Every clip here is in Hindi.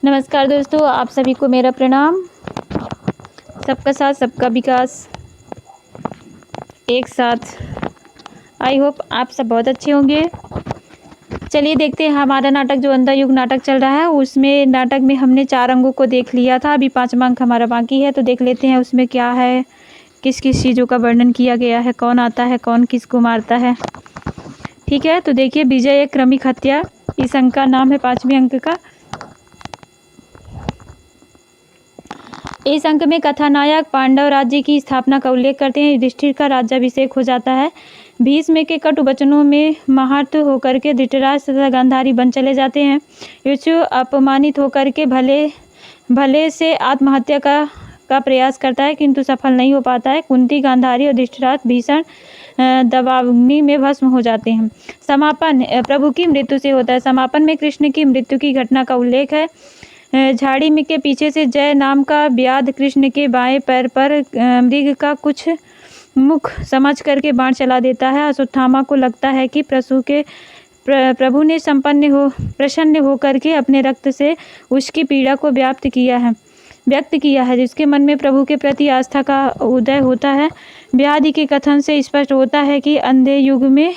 नमस्कार दोस्तों, आप सभी को मेरा प्रणाम। सबका साथ सबका विकास एक साथ। आई होप आप सब बहुत अच्छे होंगे। चलिए देखते हैं हमारा नाटक जो अंधा युग नाटक चल रहा है, उसमें नाटक में हमने 4 अंगों को देख लिया था। अभी 5वां अंक हमारा बाकी है, तो देख लेते हैं उसमें क्या है, किस किस चीज़ों का वर्णन किया गया है, कौन आता है, कौन किसको मारता है। ठीक है, तो देखिए, विजय एक क्रमिक हत्या, इस अंक का नाम है 5वें अंक का। इस अंक में कथानायक पांडव राज्य की स्थापना का उल्लेख करते हैं। युधिष्ठिर का राज्याभिषेक हो जाता है। भीष्म के कटु वचनों में महार्थ होकर के धृतराष्ट्र तथा गांधारी बन चले जाते हैं। युधिष्ठिर अपमानित होकर के भले से आत्महत्या का प्रयास करता है, किंतु सफल नहीं हो पाता है। कुंती, गांधारी और धृतराष्ट्र भीषण दबावग्नि में भस्म हो जाते हैं। समापन प्रभु की मृत्यु से होता है। समापन में कृष्ण की मृत्यु की घटना का उल्लेख है। झाड़ी में के पीछे से जय नाम का व्याध कृष्ण के बाएं पैर पर मृग का कुछ मुख समझ करके बाण चला देता है। अश्वत्थामा को लगता है कि प्रभु ने प्रसन्न होकर के अपने रक्त से उसकी पीड़ा को व्यक्त किया है, जिसके मन में प्रभु के प्रति आस्था का उदय होता है। व्याधि के कथन से स्पष्ट होता है कि अंधे युग में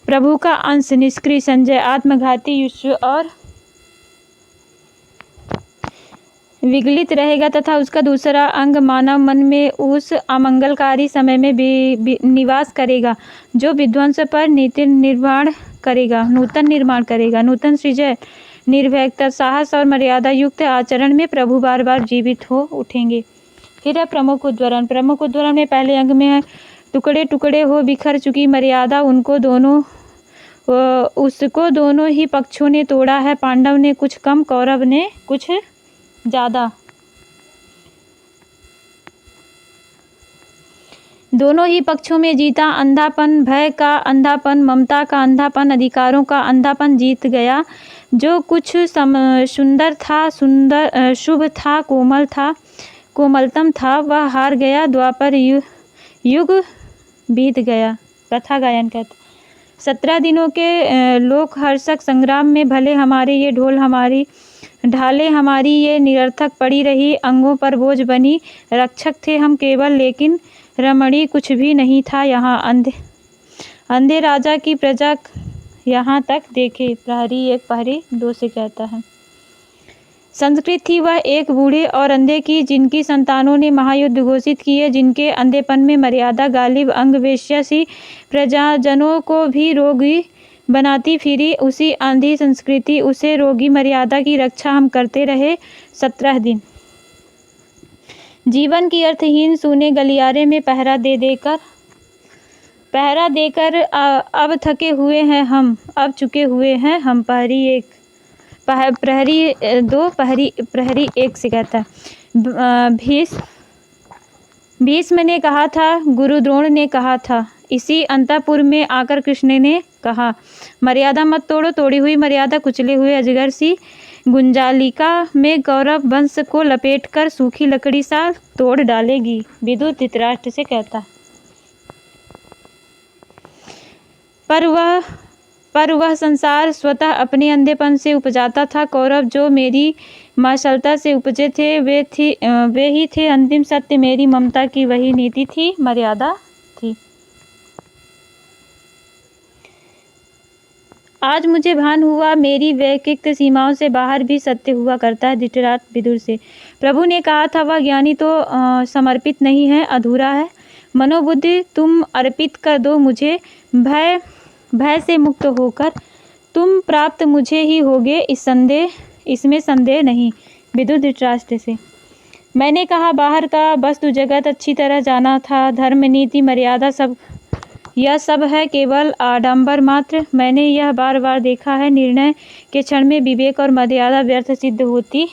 प्रभु का अंश निष्क्रिय संजय आत्मघाती युष्य और विगलित रहेगा तथा उसका दूसरा अंग मानव मन में उस अमंगलकारी समय में निवास करेगा जो विध्वंस पर नूतन निर्माण करेगा। नूतन सृजय, निर्भयता, साहस और मर्यादा युक्त आचरण में प्रभु बार बार जीवित हो उठेंगे। फिर है प्रमुख उद्धरण में पहले अंग में है टुकड़े टुकड़े हो बिखर चुकी मर्यादा, उसको दोनों ही पक्षों ने तोड़ा है। पांडव ने कुछ कम, कौरव ने कुछ ज्यादा। दोनों ही पक्षों में जीता। अंधापन, भय का अंधापन, ममता का अंधापन, अधिकारों का अंधापन जीत गया। जो कुछ सुंदर था, शुभ था, कोमलतम था, वह हार गया। द्वापर युग बीत गया। कथा गायन कहते 17 दिनों के लोक हर्षक संग्राम में भले हमारे ये ढाले हमारी ये निरर्थक पड़ी रही, अंगों पर बोझ बनी। रक्षक थे हम केवल, लेकिन रमणी कुछ भी नहीं था यहाँ। अंधे राजा की प्रजा यहाँ तक देखे। प्रहरी एक प्रहरी 2 से कहता है। संस्कृत थी वह एक बूढ़े और अंधे की, जिनकी संतानों ने महायुद्ध घोषित किए, जिनके अंधेपन में मर्यादा गालिब अंग वेश्या सी प्रजाजनों को भी रोगी बनाती फिरी। उसी आंधी संस्कृति, उसे रोगी मर्यादा की रक्षा हम करते रहे 17 दिन। जीवन की अर्थहीन सूने गलियारे में पहरा देकर अब थके हुए हैं हम, अब चुके हुए हैं हम। प्रहरी 2 प्रहरी 1 से कहता है। भीष्म ने कहा था, गुरु द्रोण ने कहा था। इसी अंतःपुर में आकर कृष्ण ने कहा, मर्यादा मत तोड़ो, तोड़ी हुई मर्यादा कुचले हुए अजगर सी गुंजालिका में कौरव वंश को लपेटकर सूखी लकड़ी सा तोड़ डालेगी। विदुर धृतराष्ट्र से कहता। पर वह संसार स्वतः अपने अंधेपन से उपजाता था। कौरव जो मेरी मार्शलता से उपजे थे, वे ही थे अंतिम सत्य। मेरी ममता की वही नीति थी, मर्यादा थी। आज मुझे भान हुआ, मेरी वैयक्तिक सीमाओं से बाहर भी सत्य हुआ करता है। धृतराष्ट्र विदुर से। प्रभु ने कहा था, वह ज्ञानी तो समर्पित नहीं है, अधूरा है। मनोबुद्धि तुम अर्पित कर दो मुझे, भय से मुक्त होकर तुम प्राप्त मुझे ही होगे, इसमें संदेह नहीं। विदुर धृतराष्ट्र से। मैंने कहा, बाहर का वस्तु जगत अच्छी तरह जाना था, धर्म, नीति, मर्यादा, यह सब है केवल आडंबर मात्र। मैंने यह बार बार देखा है। निर्णय के क्षण में विवेक और मर्यादा व्यर्थ सिद्ध होती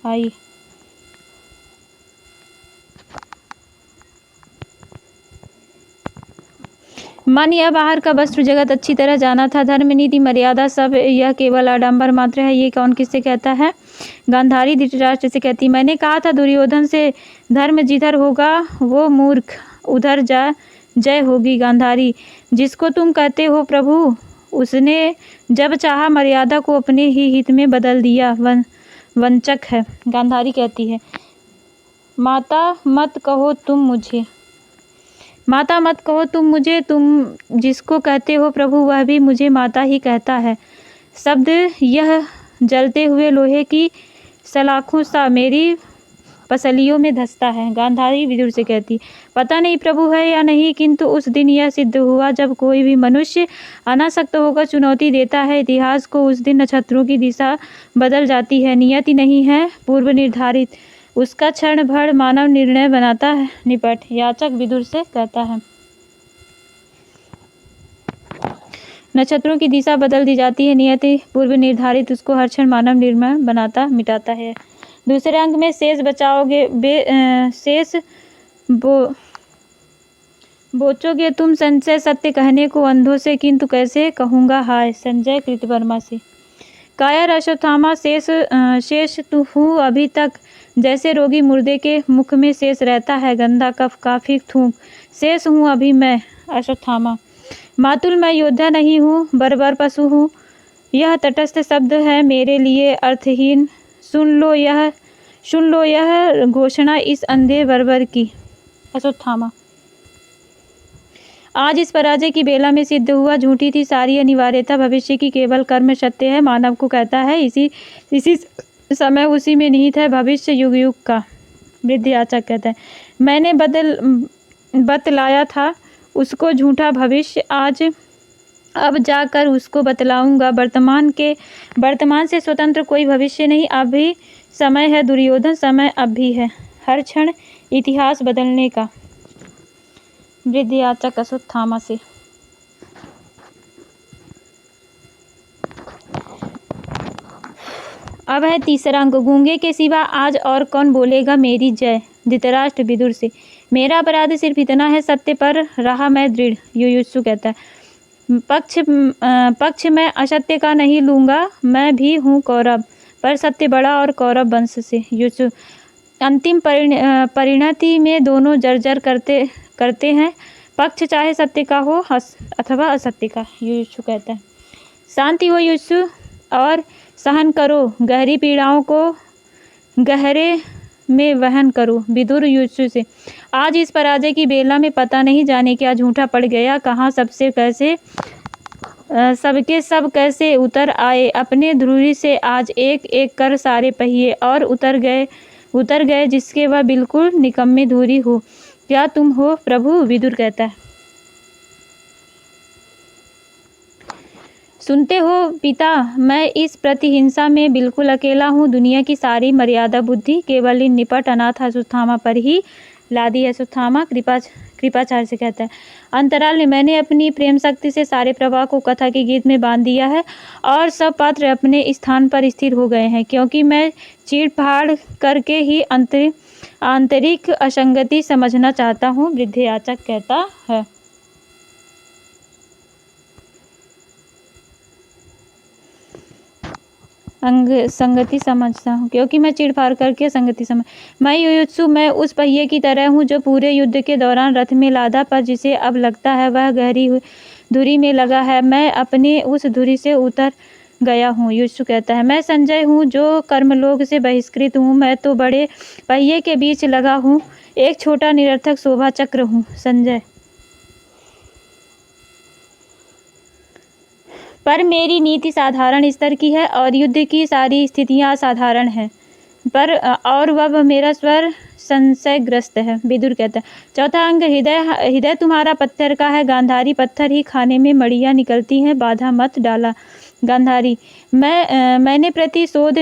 आई। मन, यह बाहर का वस्त्र जगत अच्छी तरह जाना था, धर्म, नीति, मर्यादा, सब यह केवल आडंबर मात्र है। ये कौन किससे कहता है? गांधारी धृतराष्ट्र से कहती। मैंने कहा था दुर्योधन से, धर्म जिधर होगा वो मूर्ख, उधर जय होगी। गांधारी, जिसको तुम कहते हो प्रभु, उसने जब चाहा मर्यादा को अपने ही हित में बदल दिया। वंचक है। गांधारी कहती है, माता मत कहो तुम मुझे, माता मत कहो तुम मुझे, तुम जिसको कहते हो प्रभु वह भी मुझे माता ही कहता है। शब्द यह जलते हुए लोहे की सलाखों सा मेरी पसलियों में धंसता है। गांधारी विदुर से कहती, पता नहीं प्रभु है या नहीं, किंतु उस दिन यह सिद्ध हुआ जब कोई भी मनुष्य अनासक्त होकर चुनौती देता है इतिहास को, उस दिन नक्षत्रों की दिशा बदल जाती है। नियति नहीं है पूर्व निर्धारित, उसका क्षण भर मानव निर्णय बनाता है निपट। याचक विदुर से कहता है, नक्षत्रों की दिशा बदल दी जाती है, नियति पूर्व निर्धारित, उसको हर क्षण मानव निर्णय बनाता मिटाता है। दूसरे अंक में शेष बचाओगे शेष बोचोगे तुम संशय सत्य कहने को अंधों से, किंतु कैसे कहूँगा हाय। संजय कृतवर्मा से। कायर अश्वत्थामा शेष तू हूँ अभी तक, जैसे रोगी मुर्दे के मुख में शेष रहता है गंदा कफ काफी थूक, शेष हूँ अभी मैं अश्वत्थामा। मातुल मैं योद्धा नहीं हूँ, बर्बर पशु हूँ, यह तटस्थ शब्द है मेरे लिए अर्थहीन। सुन लो यह घोषणा इस अंधे बर्बर की। अश्वत्थामा, आज इस पराजय की बेला में सिद्ध हुआ झूठी थी सारी अनिवार्यता, भविष्य की केवल कर्म सत्य है। मानव को कहता है इसी समय उसी में निहित है भविष्य युग युग का। वृद्ध याचक कहता है, मैंने बतलाया था उसको झूठा भविष्य, आज अब जाकर उसको बतलाऊंगा। वर्तमान से स्वतंत्र कोई भविष्य नहीं, अभी समय है दुर्योधन, समय अब भी है, हर क्षण इतिहास बदलने का। वृद्ध याचक अश्वत्थामा से। अब है तीसरा अंक, गूंगे के सिवा आज और कौन बोलेगा मेरी जय। धृतराष्ट्र विदुर से, मेरा अपराध सिर्फ इतना है, सत्य पर रहा मैं दृढ़। युयुत्सु कहता है, पक्ष मैं असत्य का नहीं लूंगा, मैं भी हूँ कौरव, पर सत्य बड़ा और कौरव वंश से। युयुत्सु, अंतिम परिणति में दोनों जर्जर करते हैं, पक्ष चाहे सत्य का हो अथवा असत्य का। युयुत्सु कहता है, शांति हो युयुत्सु और सहन करो, गहरी पीड़ाओं को गहरे में वहन करो। विदुर युयुत्सु से, आज इस पराजय की बेला में पता नहीं जाने क्या झूठा पड़ गया, कहाँ सबके सब कैसे उतर आए अपने ध्रुरी से, आज एक एक कर सारे पहिए और उतर गए जिसके वह बिल्कुल निकम्मे धुरी हो। क्या तुम हो प्रभु? विदुर कहता है, सुनते हो पिता, मैं इस प्रतिहिंसा में बिल्कुल अकेला हूँ, दुनिया की सारी मर्यादा बुद्धि केवल इन निपट अनाथ अश्वत्थामा पर ही लादी है। अश्वत्थामा कृपाचार्य से कहता है, अंतराल में मैंने अपनी प्रेम शक्ति से सारे प्रवाह को कथा के गीत में बांध दिया है और सब पात्र अपने स्थान पर स्थिर हो गए हैं, क्योंकि मैं चीड़ फाड़ करके ही आंतरिक असंगति समझना चाहता हूँ। वृद्ध याचक कहता है, संगति समझता हूँ, क्योंकि मैं चिड़फाड़ करके संगति समझ। मैं युयुत्सु, मैं उस पहिए की तरह हूँ जो पूरे युद्ध के दौरान रथ में लादा, पर जिसे अब लगता है वह गहरी धुरी में लगा है। मैं अपने उस धुरी से उतर गया हूँ। युयुत्सु कहता है, मैं संजय हूँ जो कर्मलोक से बहिष्कृत हूँ, मैं तो बड़े पहिए के बीच लगा हूँ, एक छोटा निरर्थक शोभा चक्र हूँ। संजय, पर मेरी नीति साधारण स्तर की है और युद्ध की सारी स्थितियां असाधारण हैं, पर और वह मेरा स्वर संशयग्रस्त है। विदुर कहता है, चौथा अंग, हृदय तुम्हारा पत्थर का है, गांधारी पत्थर ही खाने में मड़ियाँ निकलती हैं, बाधा मत डाला। गांधारी, मैंने प्रतिशोध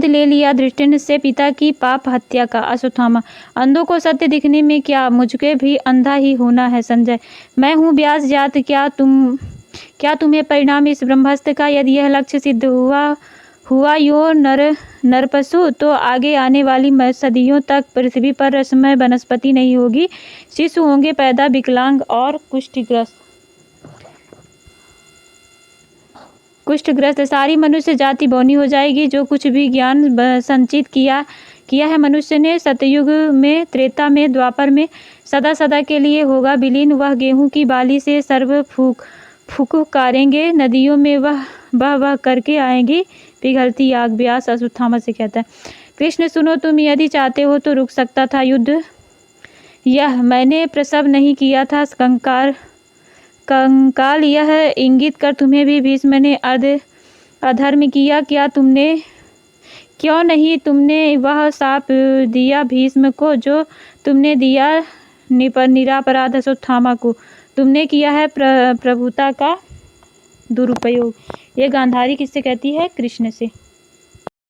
ले लिया धृष्टन से पिता की पाप हत्या का। अश्वत्थामा, अंधों को सत्य दिखने में क्या, मुझके भी अंधा ही होना है। संजय, मैं हूँ व्यास जात, क्या तुम्हें परिणाम इस ब्रह्मास्त्र का? यदि यह लक्ष्य सिद्ध हुआ यो नरपशु, तो आगे आने वाली सदियों तक पृथ्वी पर रसमय वनस्पति नहीं होगी, शिशु होंगे पैदा विकलांग और कुष्ठग्रस्त, सारी मनुष्य जाति बौनी हो जाएगी। जो कुछ भी ज्ञान संचित किया है मनुष्य ने सतयुग में, त्रेता में, द्वापर में, सदा सदा के लिए होगा विलीन। वह गेहूं की बाली से सर्व फुफकारेंगे, नदियों में वह बह करके आएंगी पिघलती आग। व्यास अश्वत्थामा से कहता है, कृष्ण सुनो, तुम यदि चाहते हो तो रुक सकता था युद्ध, यह मैंने प्रसव नहीं किया था। कंकाल यह इंगित कर तुम्हें भी भीष्म ने अधर्म किया क्या? क्यों नहीं तुमने वह शाप दिया भीष्म को जो तुमने दिया निरापराध अश्वत्थामा को? तुमने किया है प्रभुता का दुरुपयोग। ये गांधारी किससे कहती है? कृष्ण से।